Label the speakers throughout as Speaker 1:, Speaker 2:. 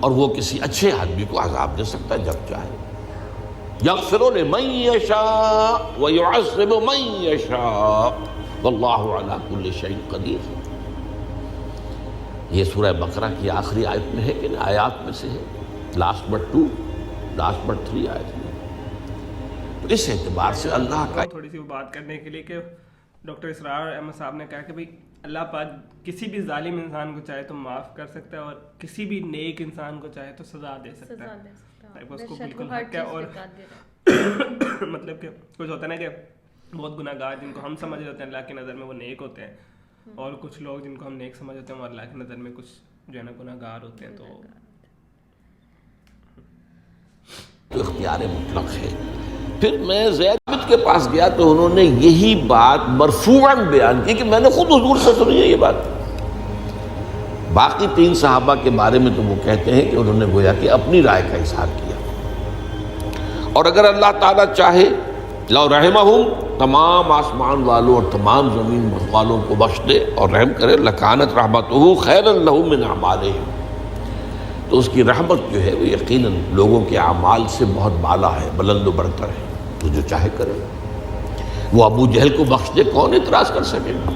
Speaker 1: اور وہ کسی اچھے آدمی کو عذاب دے سکتا ہے جب چاہے. یغفر لمن یشاء ویعذب من یشاء واللہ علی کل شیء قدیر. یہ سورہ بقرہ کی آخری آیت میں ہے کہ آیات میں سے ہے, لاسٹ بٹ 2 لاسٹ بٹ 3 آیت میں. تو اس اعتبار سے اللہ کا
Speaker 2: تھوڑی سی بات کرنے کے لیے کہ ڈاکٹر اسرار احمد صاحب نے کہا کہ بھئی اللہ پاک کسی بھی ظالم انسان کو چاہے تو معاف کر سکتا ہے اور کسی بھی نیک انسان کو چاہے تو سزا دے سکتا ہے. اس کو بالکل حق ہے. اور مطلب کہ کچھ ہوتا ہے نا کہ بہت گناہ گار جن کو ہم سمجھ رہے ہوتے ہیں اللہ کی نظر میں وہ نیک ہوتے ہیں, اور کچھ لوگ جن کو ہم نیک سمجھ ہوتے ہیں وہ اللہ کی نظر میں کچھ جو ہے نا گناہ گار ہوتے ہیں.
Speaker 1: تو اختیار مطلق ہے. پھر میں زید کے پاس گیا تو انہوں نے یہی بات مرفوعاً بیان کی کہ میں نے خود حضور سے سنی ہے یہ بات. باقی 3 صحابہ کے بارے میں تو وہ کہتے ہیں کہ انہوں نے گویا کہ اپنی رائے کا اظہار کیا, اور اگر اللہ تعالیٰ چاہے لو رحمہم, تمام آسمان والوں اور تمام زمین والوں کو بخش دے اور رحم کرے, لکانت رحمتہ خیرا لہم من اعمالہم, تو اس کی رحمت جو ہے وہ یقیناً لوگوں کے اعمال سے بہت بالا ہے, بلند و برتر ہے. تو جو چاہے کرے. وہ ابو جہل کو بخش دے, کون اعتراض کر سکے گا؟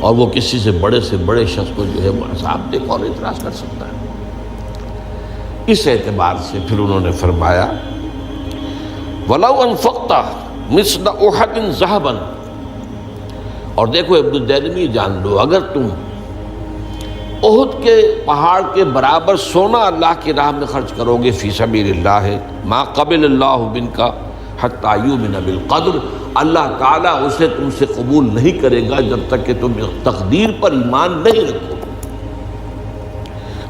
Speaker 1: اور وہ کسی سے بڑے شخص کو جو ہے وہ عذاب دے, کون اعتراض کر سکتا ہے؟ اس اعتبار سے پھر انہوں نے فرمایا وَلَوْ أَنفَقْتَ مِثْلَ أُحَدٍ ذَهَبًا, اور دیکھو ابن الدیلمی جان لو, اگر تم احد کے پہاڑ کے برابر سونا اللہ کی راہ میں خرچ کرو گے, فی سبیل اللہ, ما قبل اللہ منک حتی یؤمن بالقدر, اللہ تعالیٰ اسے تم سے قبول نہیں کرے گا جب تک کہ تم تقدیر پر ایمان نہیں رکھو.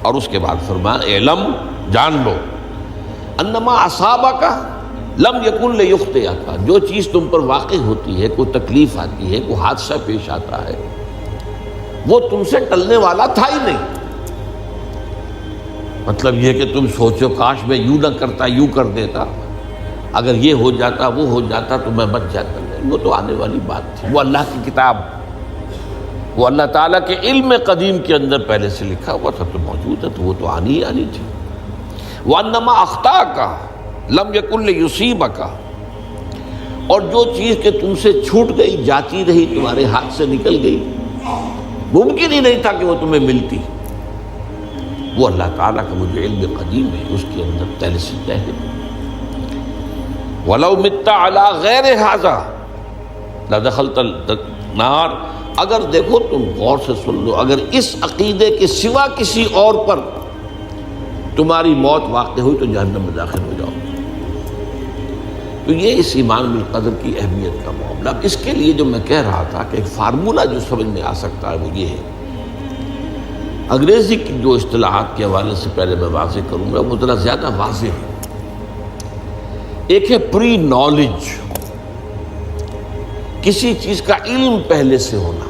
Speaker 1: اور اس کے بعد فرمایا اعلم, جان لو, انما اصابک لم یکن لیخطئک, جو چیز تم پر واقع ہوتی ہے, کوئی تکلیف آتی ہے, کوئی حادثہ پیش آتا ہے, وہ تم سے ٹلنے والا تھا ہی نہیں. مطلب یہ کہ تم سوچو کاش میں یوں نہ کرتا, یوں کر دیتا, اگر یہ ہو جاتا وہ ہو جاتا تو میں بچ جاتا. نہیں, وہ تو آنے والی بات تھی. وہ اللہ کی کتاب, وہ اللہ تعالیٰ کے علم قدیم کے اندر پہلے سے لکھا ہوا تھا, تو موجود ہے, تو وہ تو آنی ہی آنی تھی. وَأَنَّمَا أَخْطَأَكَ لَمْ يَكُنْ لِيُصِيبَكَ, اور جو چیز کہ تم سے چھوٹ گئی, جاتی رہی, تمہارے ہاتھ سے نکل گئی, ممکن ہی نہیں تھا کہ وہ تمہیں ملتی, وہ اللہ تعالیٰ کا وہ جو علم قدیم ہے اس کے اندر پہلے سے طے ہے. وَلَوْ مِتَّ عَلَىٰ غَيْرِ هَٰذَا لَدَخَلْتَ النَّارَ, اگر دیکھو تم غور سے سن لو, اگر اس عقیدے کے سوا کسی اور پر تمہاری موت واقع ہوئی تو جہنم میں داخل ہو جاؤ. تو یہ اس ایمان بالقدر کی اہمیت کا معاملہ. اب اس کے لیے جو میں کہہ رہا تھا کہ ایک فارمولہ جو سمجھ میں آ سکتا ہے وہ یہ ہے, انگریزی کی جو اصطلاحات کے حوالے سے پہلے میں واضح کروں گا, وہ ذرا زیادہ واضح ہے. ایک ہے پری نالج, کسی چیز کا علم پہلے سے ہونا.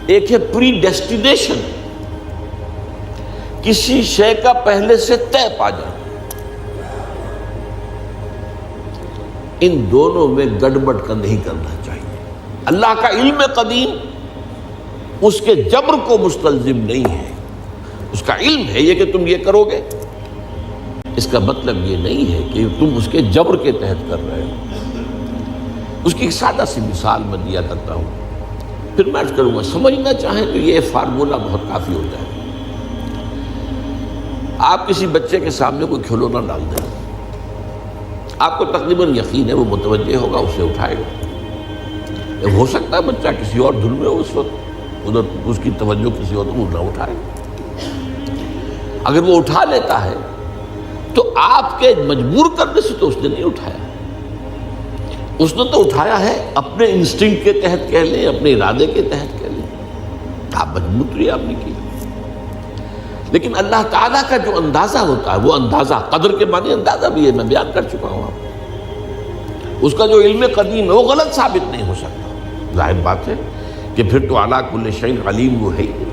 Speaker 1: ایک ہے پری ڈیسٹینیشن, کسی شے کا پہلے سے طے پا جانا. ان دونوں میں گڑبڑ کا نہیں کرنا چاہیے. اللہ کا علم قدیم اس کے جبر کو مستلزم نہیں ہے. اس کا علم ہے یہ کہ تم یہ کرو گے, اس کا مطلب یہ نہیں ہے کہ تم اس کے جبر کے تحت کر رہے ہو. اس کی ایک سادہ سی مثال میں دیا کرتا ہوں, پھر میں عرض کروں گا. سمجھنا چاہیں تو یہ فارمولہ بہت کافی ہوتا ہے. آپ کسی بچے کے سامنے کوئی کھلونا ڈال دیں, آپ کو تقریباً یقین ہے وہ متوجہ ہوگا, اسے اٹھائے گا. ہو سکتا ہے بچہ کسی اور دھن میں ہو اس وقت, ادھر اس کی توجہ کسی اور کو نہ اٹھائے. اگر وہ اٹھا لیتا ہے تو آپ کے مجبور کرنے سے تو اس نے نہیں اٹھایا, اس نے تو اٹھایا ہے اپنے انسٹنکٹ کے تحت کہہ لیں, اپنے ارادے کے تحت کہہ لیں. آپ مجبور تو آپ نے کی. لیکن اللہ تعالیٰ کا جو اندازہ ہوتا ہے, وہ اندازہ قدر کے معنی اندازہ بھی ہے, میں بیان کر چکا ہوں آپ. اس کا جو علم قدیم ہے وہ غلط ثابت نہیں ہو سکتا. ظاہر بات ہے کہ پھر تو اعلیٰ کل شیء علیم وہ ہے ہی.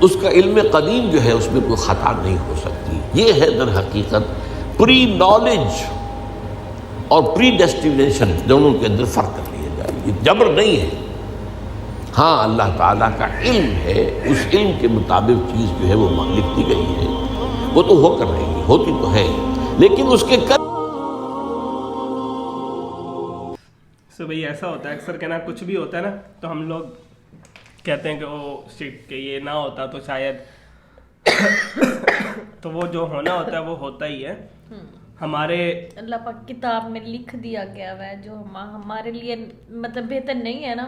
Speaker 1: اس کا علم قدیم جو ہے اس میں کوئی خطا نہیں ہو سکتی. یہ ہے در حقیقت پری نالج اور پری ڈیسٹینیشن, دونوں کے اندر فرق کر لیا جائے. یہ جبر نہیں ہے, ہاں اللہ تعالیٰ کا علم ہے، اس علم کے مطابق چیز جو ہے وہ لکھتی گئی ہے، وہ تو ہو کر رہی ہے، ہوتی تو ہے، لیکن اس کے
Speaker 2: بھئی ایسا ہوتا ہے اکثر کہنا کچھ بھی ہوتا ہے نا تو ہم لوگ کہتے ہیں کہ وہ شٹ کہ یہ نہ ہوتا تو شاید تو وہ جو ہونا ہوتا ہے وہ ہوتا ہی ہے. ہمارے
Speaker 3: اللہ پاک کتاب میں لکھ دیا گیا ہے جو ہمارے لیے مطلب بہتر نہیں ہے نا،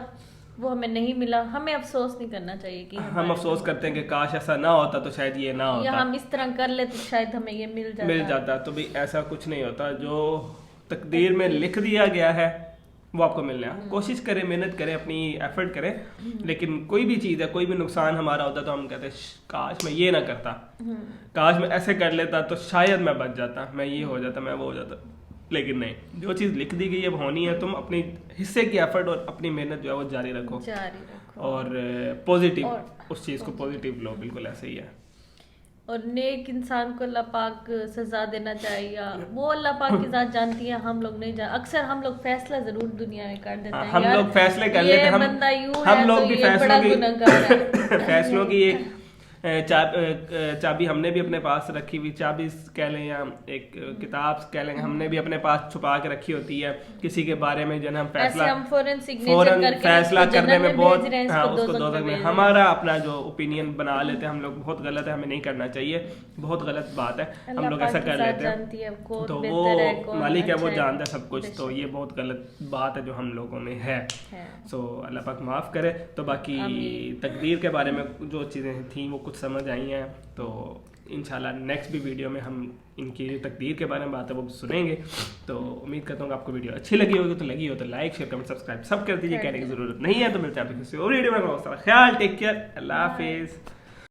Speaker 3: وہ ہمیں نہیں ملا، ہمیں افسوس نہیں کرنا چاہیے کہ
Speaker 2: ہم افسوس کرتے ہیں کہ کاش ایسا نہ ہوتا تو شاید یہ نہ ہوتا،
Speaker 3: یا ہم اس طرح کر لے تو شاید ہمیں یہ مل
Speaker 2: جاتا. تو بھی ایسا کچھ نہیں ہوتا، جو تقدیر میں لکھ دیا گیا ہے وہ آپ کو ملنا ہے. کوشش کریں، محنت کریں، اپنی ایفرٹ کریں، لیکن کوئی بھی چیز ہے، کوئی بھی نقصان ہمارا ہوتا ہے تو ہم کہتے ہیں کاش میں یہ نہ کرتا، کاش میں ایسے کر لیتا تو شاید میں بچ جاتا، میں یہ ہو جاتا، میں وہ ہو جاتا. لیکن نہیں، جو چیز لکھ دی گئی ہے وہ ہونی ہے. تم اپنی حصے کی ایفرٹ اور اپنی محنت جو ہے وہ جاری رکھو اور پازیٹیو اس چیز کو پازیٹیو لو. بالکل ایسے ہی ہے.
Speaker 3: اور نیک انسان کو اللہ پاک سزا دینا چاہیے، وہ اللہ پاک کی ذات جانتی ہے، ہم لوگ نہیں جانتے. اکثر ہم لوگ فیصلہ ضرور دنیا میں کر دیتے ہیں،
Speaker 2: ہم لوگ فیصلے کر لیتے ہیں، ہم لوگ بھی فیصلوں کی ایک چابی ہم نے بھی اپنے پاس رکھی ہوئی، چابی کہہ لیں یا ایک کتاب کہہ لیں، ہم نے بھی اپنے پاس چھپا کے رکھی ہوتی ہے کسی کے بارے میں جو ہے ہم فیصلہ کرنے میں بہت اس کو دوزخ میں ہمارا اپنا جو اوپینین بنا لیتے ہیں ہم لوگ، بہت غلط ہے، ہمیں نہیں کرنا چاہیے، بہت غلط بات ہے ہم لوگ ایسا کر لیتے ہیں. تو وہ مالک ہے، وہ جانتا ہے سب کچھ، تو یہ بہت غلط بات ہے جو ہم لوگوں میں ہے. سو اللہ پاک معاف کرے. تو باقی تقدیر کے بارے میں جو چیزیں تھیں وہ کچھ سمجھ آئی ہیں، تو انشاءاللہ نیکسٹ بھی ویڈیو میں ہم ان کی تقدیر کے بارے میں باتیں وہ سنیں گے. تو امید کرتا ہوں کہ آپ کو ویڈیو اچھی لگی ہوگی، تو لگی ہو تو لائک شیئر کمنٹ سبسکرائب سب کر دیجیے، کہنے کی ضرورت نہیں ہے. تو ملتے ہیں آپ کو کسی اور ویڈیو میں. بہت سارا خیال، ٹیک کیئر، اللہ حافظ.